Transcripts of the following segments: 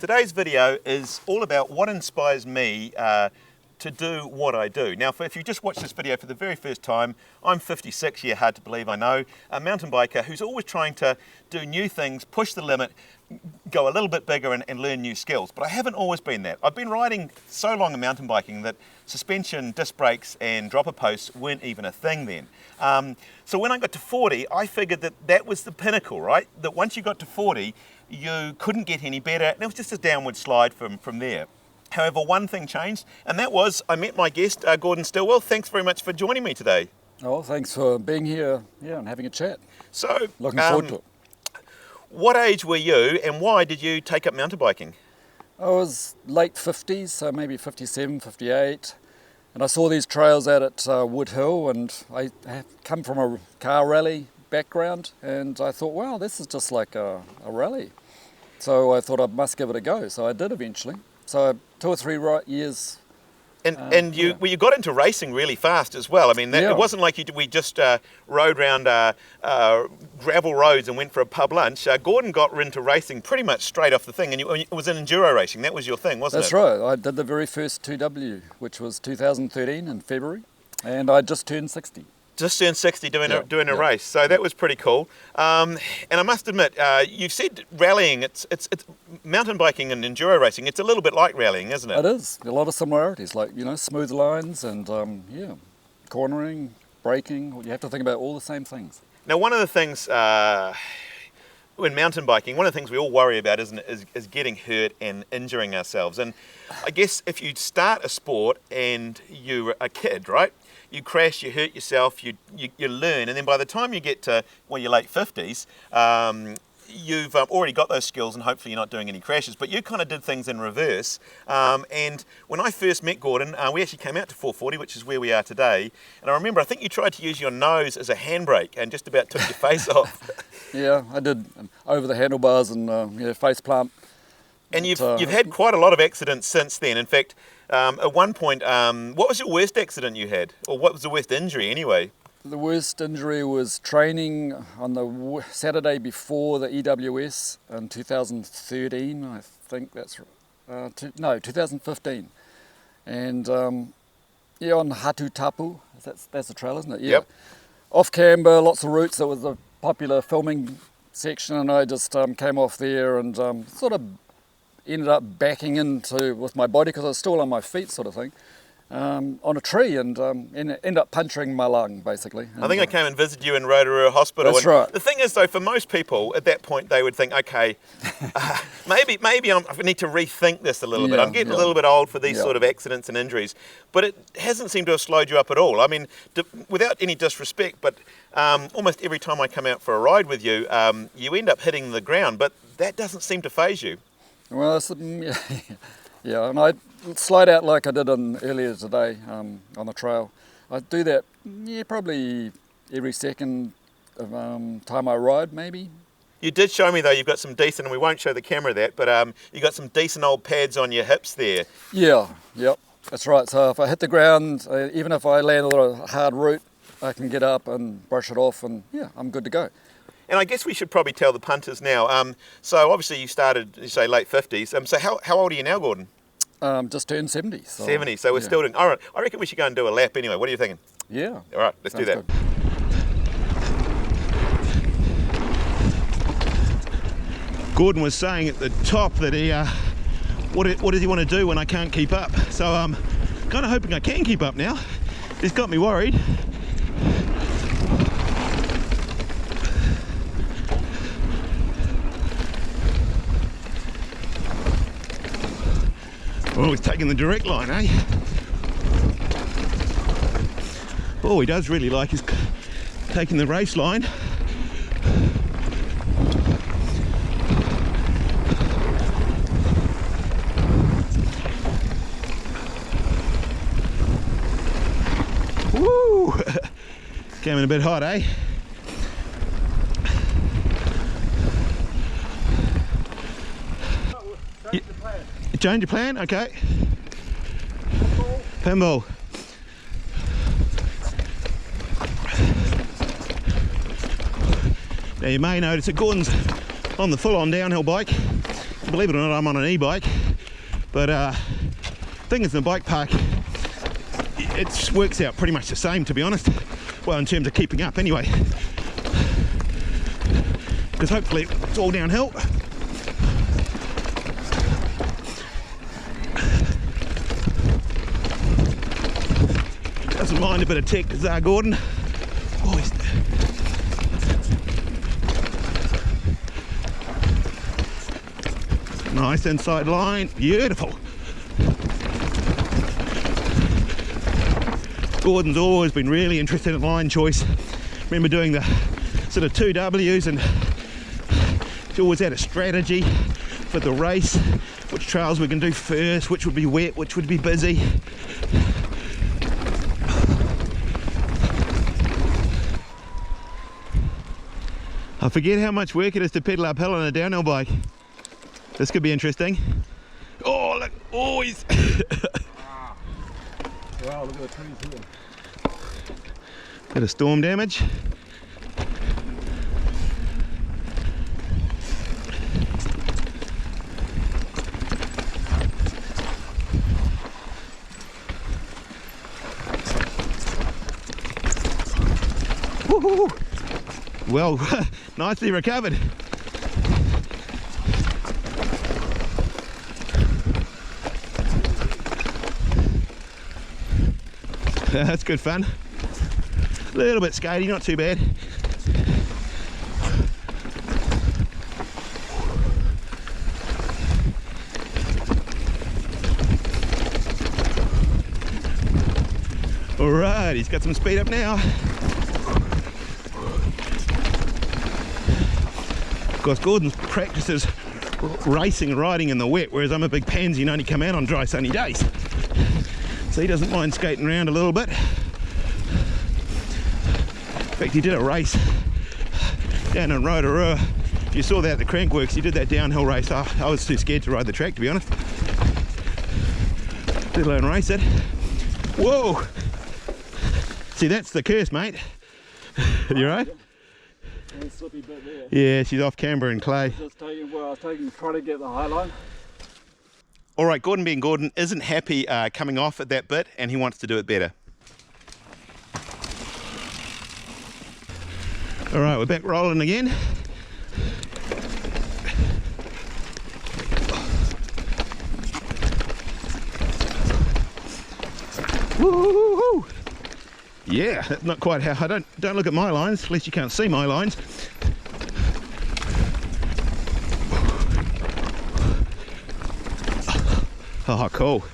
Today's video is all about what inspires me to do what I do. Now, if you just watched this video for the very first time, I'm 56, yeah, hard to believe, I know, a mountain biker who's always trying to do new things, push the limit, go a little bit bigger and learn new skills. But I haven't always been that. I've been riding so long in mountain biking that suspension, disc brakes and dropper posts weren't even a thing then. So when I got to 40, I figured that that was the pinnacle, right? That once you got to 40, you couldn't get any better, and it was just a downward slide from there. However, one thing changed, and that was I met my guest, Gordon Stilwell. Thanks very much for joining me today. Oh, thanks for being here, and having a chat. So, looking forward to it. What age were you, and why did you take up mountain biking? I was late 50s, so maybe 57, 58, and I saw these trails out at Wood Hill, and I have come from a car rally background, and I thought, wow, this is just like a rally. So I thought I must give it a go, so I did eventually. So 2 or 3 years. And you got into racing really fast as well. I mean, it wasn't like we just rode around gravel roads and went for a pub lunch. Gordon got into racing pretty much straight off the thing, and it was in enduro racing. That was your thing, wasn't it? That's right. I did the very first 2W, which was 2013 in February, and I just turned 60. Just turned 60 doing a race, so that was pretty cool. And I must admit, you've said rallying, it's mountain biking and enduro racing, it's a little bit like rallying, isn't it? It is. A lot of similarities, like, smooth lines and, cornering, braking. You have to think about all the same things. Now, one of the things in mountain biking, one of the things we all worry about, isn't it, is getting hurt and injuring ourselves. And I guess if you start a sport and you're a kid, right? You crash, you hurt yourself, you learn, and then by the time you get to, your late 50s, you've already got those skills and hopefully you're not doing any crashes, but you kind of did things in reverse. And when I first met Gordon, we actually came out to 440, which is where we are today, and I remember, I think you tried to use your nose as a handbrake and just about took your face off. Yeah, I did, over the handlebars and face plant. And you've had quite a lot of accidents since then. In fact, at one point, what was your worst accident you had? Or what was the worst injury anyway? The worst injury was training on the Saturday before the EWS in 2013, I think that's right. 2015. And on Hatu Tapu, that's a trail, isn't it? Yeah. Yep. Off Canberra, lots of routes. That was a popular filming section, and I just came off there and sort of ended up backing into with my body, because I was still on my feet sort of thing, on a tree, and ended up puncturing my lung basically. And, I think I came and visited you in Rotorua Hospital. That's right. The thing is though, for most people at that point they would think, okay, maybe I need to rethink this a little bit. I'm getting a little bit old for these sort of accidents and injuries. But it hasn't seemed to have slowed you up at all. I mean, without any disrespect, but almost every time I come out for a ride with you, you end up hitting the ground, but that doesn't seem to faze you. Well, and I slide out like I did earlier today on the trail. I do that, probably every second of time I ride, maybe. You did show me though, you've got some decent, and we won't show the camera that, but you got some decent old pads on your hips there. Yeah, yep, that's right. So if I hit the ground, even if I land on a hard route, I can get up and brush it off, and I'm good to go. And I guess we should probably tell the punters now. So obviously you started, you say, late 50s. So how old are you now, Gordon? Just turned 70. So, 70, so we're still doing... All right, I reckon we should go and do a lap anyway. What are you thinking? Yeah. All right, let's do that. Good. Gordon was saying at the top that he, what does he want to do when I can't keep up? So I'm kind of hoping I can keep up now. It's got me worried. Oh, he's taking the direct line, eh? Oh, he does really like his taking the race line. Woo! Came in a bit hot, eh? Change your plan? Okay. Pinball. Now you may notice that Gordon's on the full-on downhill bike believe it or not, I'm on an e-bike, but thing is, in the bike park, it works out pretty much the same, to be honest. Well, in terms of keeping up anyway, because hopefully it's all downhill. Doesn't mind a bit of tech, does Gordon? Oh, nice inside line, beautiful. Gordon's always been really interested in line choice. Remember doing the sort of 2Ws, and he always had a strategy for the race, which trails we can do first, which would be wet, which would be busy. I forget how much work it is to pedal uphill on a downhill bike. This could be interesting. Oh, look, always. Wow, look at the trees here. Bit of storm damage. Woo-hoo. Well, nicely recovered. That's good fun. A little bit skatey, not too bad. All right, he's got some speed up now. Of course, Gordon's practices racing and riding in the wet, whereas I'm a big pansy and only come out on dry sunny days. So he doesn't mind skating around a little bit. In fact, he did a race down in Rotorua. If you saw that at the Crankworks, he did that downhill race. I was too scared to ride the track, to be honest. Let alone race it. Whoa! See, that's the curse, mate. You right? A slippy bit there. Yeah, she's off camber and clay. I was trying to get the high line. All right, Gordon being Gordon isn't happy coming off at that bit, and he wants to do it better. All right, we're back rolling again. Woo-hoo-hoo-hoo. Yeah, that's not quite how. Don't look at my lines, at least you can't see my lines. Oh, cool.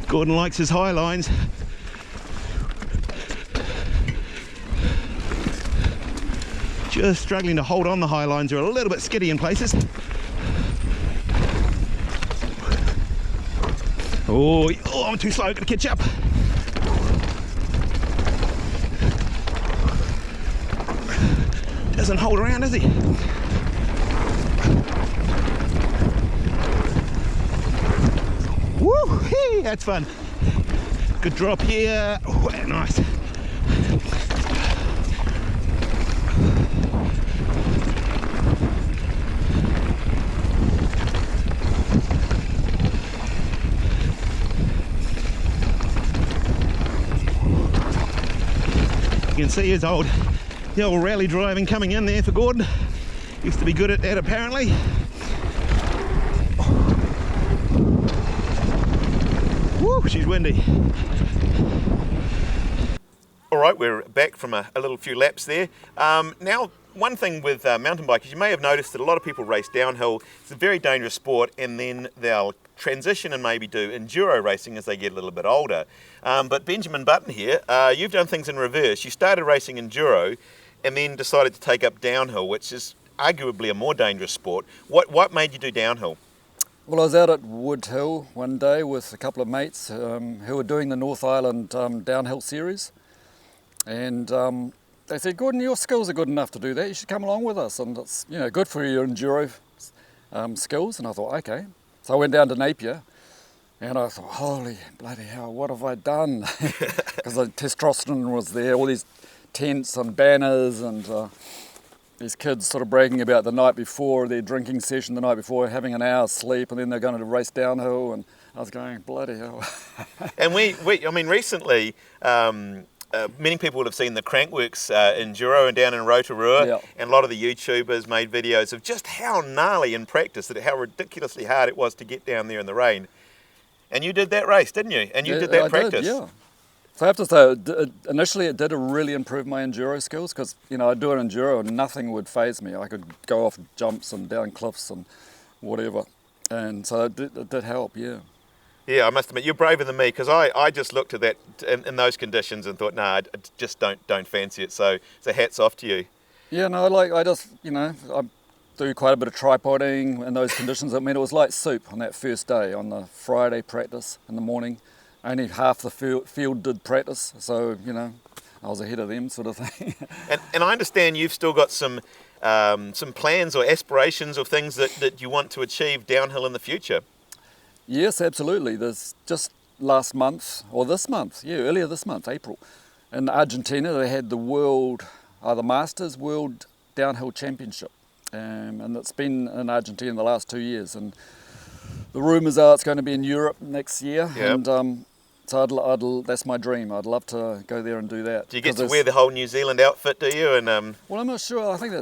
Gordon likes his high lines. Just struggling to hold on the high lines. Are a little bit skiddy in places. Oh, I'm too slow, gotta catch up. Doesn't hold around, does he? Woo! Hey, that's fun. Good drop here. Oh, nice. You can see the old rally driving coming in there for Gordon. Used to be good at that apparently. Woo, she's windy. All right, we're back from a little few laps there. Now, one thing with mountain bikers, you may have noticed that a lot of people race downhill. It's a very dangerous sport, and then they'll transition and maybe do enduro racing as they get a little bit older. But Benjamin Button here, you've done things in reverse. You started racing enduro and then decided to take up downhill, which is arguably a more dangerous sport. What made you do downhill? Well, I was out at Wood Hill one day with a couple of mates who were doing the North Island downhill series, and they said, "Gordon, your skills are good enough to do that. You should come along with us, and it's good for your enduro skills." And I thought, okay. So I went down to Napier, And I thought, holy bloody hell, what have I done? Because the testosterone was there, all these tents and banners, and these kids sort of bragging about the night before, their drinking session the night before, having an hour's sleep, and then they're going to race downhill, and I was going, bloody hell. And I mean, recently, many people would have seen the Crankworks enduro and down in Rotorua, Yeah. and a lot of the YouTubers made videos of just how gnarly in practice, how ridiculously hard it was to get down there in the rain. And you did that race, didn't you? And you did that practice. Yeah. So I have to say, initially it did really improve my enduro skills, because I'd do an enduro and nothing would faze me. I could go off jumps and down cliffs and whatever, and so it did help. Yeah. Yeah, I must admit, you're braver than me, because I just looked at that in those conditions and thought, nah, I just don't fancy it. So hats off to you. Yeah, no, I do quite a bit of tripoding in those conditions. I mean, it was like soup on that first day, on the Friday practice in the morning. Only half the field did practice, so, I was ahead of them, sort of thing. And I understand you've still got some plans or aspirations of things that you want to achieve downhill in the future. Yes, absolutely. There's just earlier this month, April, in Argentina, they had the Masters World Downhill Championship. And it's been in Argentina in the last 2 years, and the rumours are it's going to be in Europe next year. Yep. And so that's my dream. I'd love to go there and do that. Do you get to wear the whole New Zealand outfit, do you? And well, I'm not sure. I think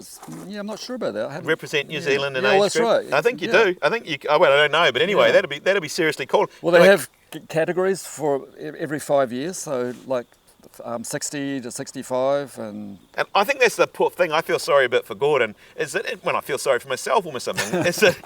I'm not sure about that. I represent New Zealand in age that's group? right. I think you do. I think you. Well, I don't know, but anyway, that'll be seriously cool. Well, they have categories for every 5 years, so like 60 to 65, and I think that's the poor thing. I feel sorry a bit for Gordon, is that when I feel sorry for myself almost something, is that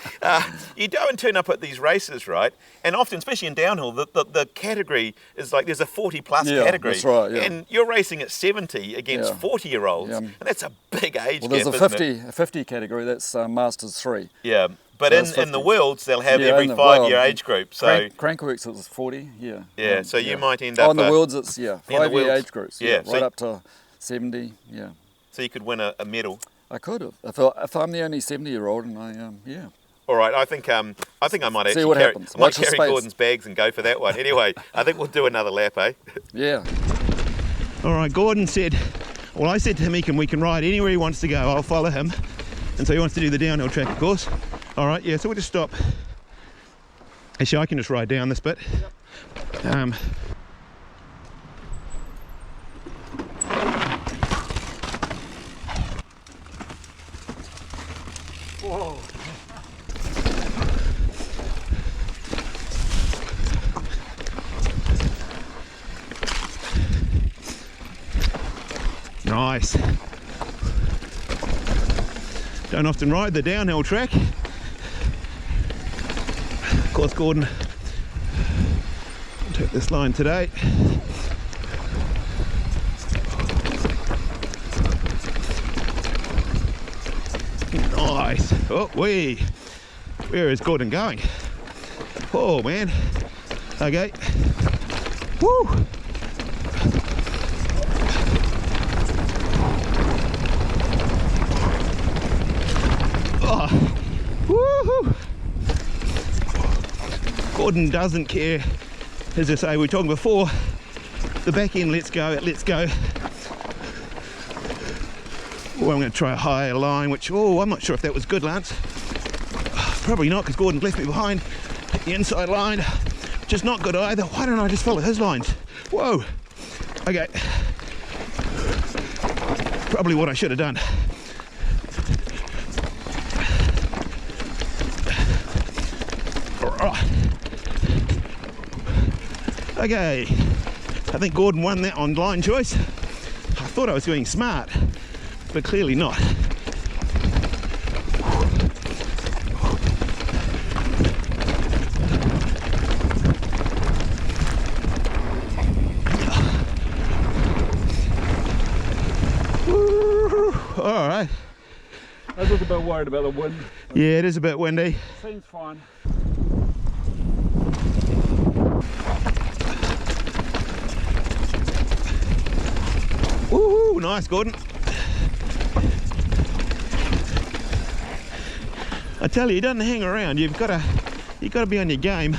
you go and turn up at these races, right? And often, especially in downhill, the category is like there's a 40 plus category. That's right, yeah. And you're racing at 70 against 40-year-olds, and that's a big age gap. Well, there's a 50 category, that's Masters 3. Yeah. But so in the Worlds, they'll have every 5-year age group. So Crankworks, it's 40, yeah. Yeah, so you might end up... in the Worlds, it's, 5-year age groups, right so up to 70, yeah. So you could win a medal. I could have, if I'm the only 70-year-old, and yeah. All right, I think I might See actually what carry, happens. I might carry Gordon's bags and go for that one. Anyway, I think we'll do another lap, eh? Yeah. All right, Gordon said, well, I said to him we can ride anywhere he wants to go. I'll follow him. And so he wants to do the downhill track, of course. All right, yeah, so we'll just stop. Actually, I can just ride down this bit. Yep. Whoa. Nice. Don't often ride the downhill track. Of course, Gordon took this line today. Nice. Oh, where is Gordon going? Oh man. Okay. Woo. Oh. Woohoo. Gordon doesn't care. As I say, we were talking before, the back end lets go. Oh, I'm going to try a higher line, which, I'm not sure if that was good, Lance. Probably not, because Gordon left me behind at the inside line, which is not good either. Why don't I just follow his lines? Whoa. Okay. Probably what I should have done. Okay. I think Gordon won that on line choice. I thought I was doing smart, but clearly not. All right. I was just a bit worried about the wind. Yeah, it is a bit windy. Seems fine. Woohoo! Nice, Gordon. I tell you, he doesn't hang around. You've got to be on your game.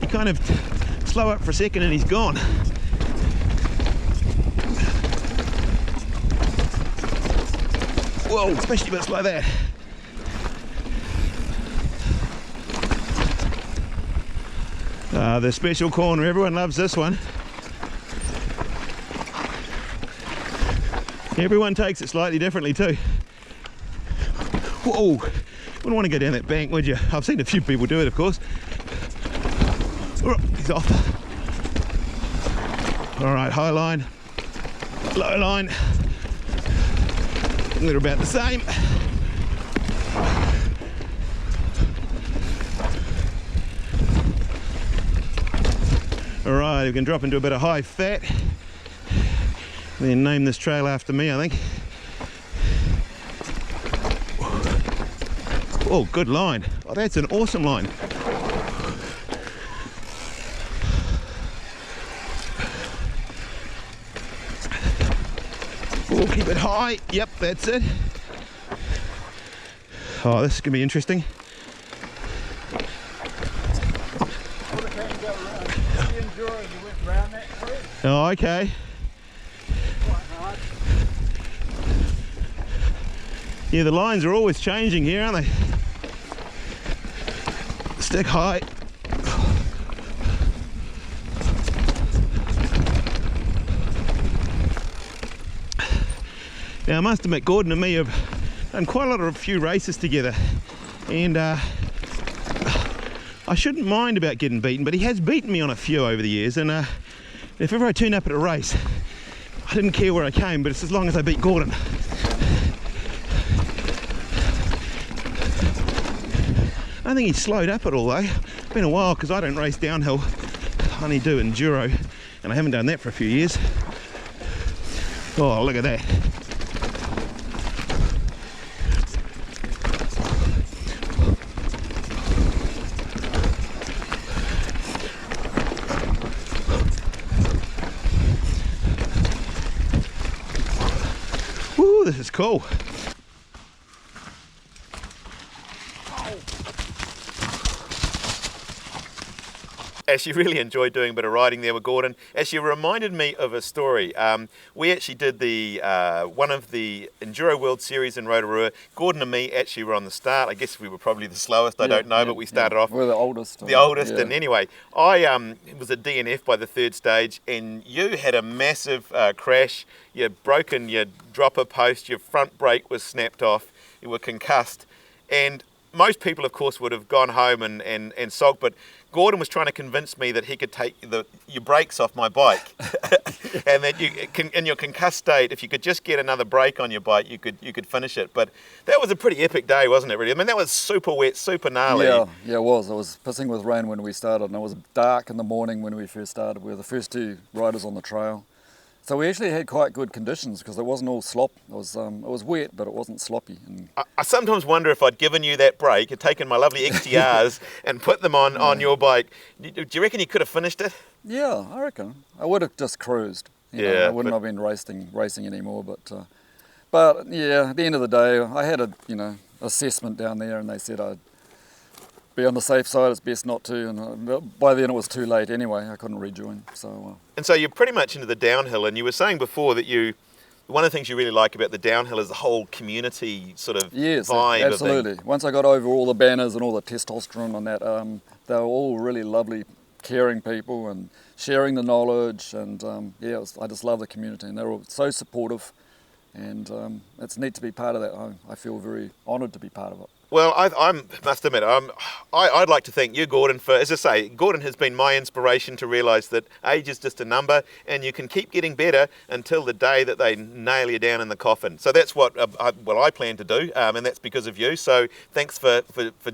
You You kind of slow up for a second and he's gone. Whoa, especially bits like that. The special corner, everyone loves this one. Everyone takes it slightly differently too. Whoa, wouldn't want to go down that bank, would you? I've seen a few people do it, of course. He's off. All right, high line, low line. They're about the same. All right, we can drop into a bit of high fat. Then name this trail after me, I think. Oh, good line. Oh, that's an awesome line. Oh, keep it high. Yep, that's it. Oh, this is going to be interesting. Oh, okay. Yeah, the lines are always changing here, aren't they? Stick high. Now, I must admit, Gordon and me have done quite a few races together, and I shouldn't mind about getting beaten, but he has beaten me on a few over the years, and if ever I turn up at a race, I didn't care where I came, but it's as long as I beat Gordon. I think he's slowed up at all though. It's been a while because I don't race downhill, I only do enduro, and I haven't done that for a few years. Oh, look at that. Woo, this is cool. Actually really enjoyed doing a bit of riding there with Gordon. Actually reminded me of a story. We actually did the one of the Enduro World Series in Rotorua. Gordon and me actually were on the start. I guess we were probably the slowest, I don't know, but we started off. We're the oldest. And anyway, I was a DNF by the third stage, and you had a massive crash. You'd broken your dropper post, your front brake was snapped off, you were concussed, and most people, of course, would have gone home and sulked, but Gordon was trying to convince me that he could take your brakes off my bike, and that in your concussed state, if you could just get another brake on your bike, you could finish it. But that was a pretty epic day, wasn't it? Really, I mean, that was super wet, super gnarly. Yeah, it was. It was pissing with rain when we started, and it was dark in the morning when we first started. We were the first two riders on the trail. So we actually had quite good conditions because it wasn't all slop. It was wet, but it wasn't sloppy. And I sometimes wonder if I'd given you that brake, had taken my lovely XTRs and put them on your bike. Do you reckon you could have finished it? Yeah, I reckon. I would have just cruised. You know, I wouldn't have been racing anymore. But yeah, at the end of the day, I had a assessment down there, and they said I'd be on the safe side. It's best not to. And by then it was too late anyway. I couldn't rejoin. And so you're pretty much into the downhill, and you were saying before that one of the things you really like about the downhill is the whole community sort of vibe. Absolutely. Once I got over all the banners and all the testosterone on that, they were all really lovely, caring people and sharing the knowledge. And I just love the community, and they're all so supportive. And it's neat to be part of that. I feel very honoured to be part of it. Well, I must admit, I'd like to thank you, Gordon, for, as I say, Gordon has been my inspiration to realise that age is just a number, and you can keep getting better until the day that they nail you down in the coffin. So that's what I plan to do, and that's because of you. So thanks for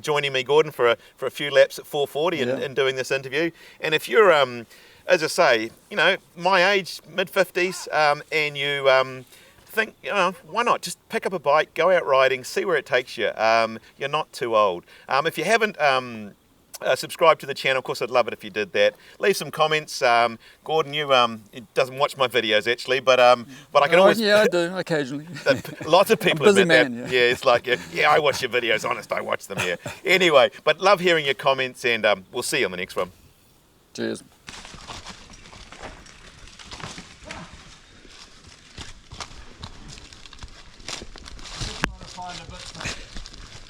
joining me, Gordon, for a few laps at 440 and doing this interview. And if you're, as I say, my age, mid-50s, and you think, why not just pick up a bike, go out riding, see where it takes you. You're not too old. If you haven't subscribed to the channel, of course I'd love it if you did that. Leave some comments. Gordon, he doesn't watch my videos actually, but I can always... Yeah, I do, occasionally. Lots of people busy admit man, that. Yeah, it's like, I watch your videos, honest, I watch them, yeah. Anyway, but love hearing your comments, and we'll see you on the next one. Cheers.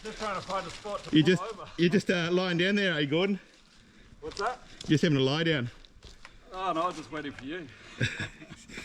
Just trying to find a spot to You're pull over. just lying down there, are you, Gordon? What's that? Just having a lie down. Oh no, I was just waiting for you.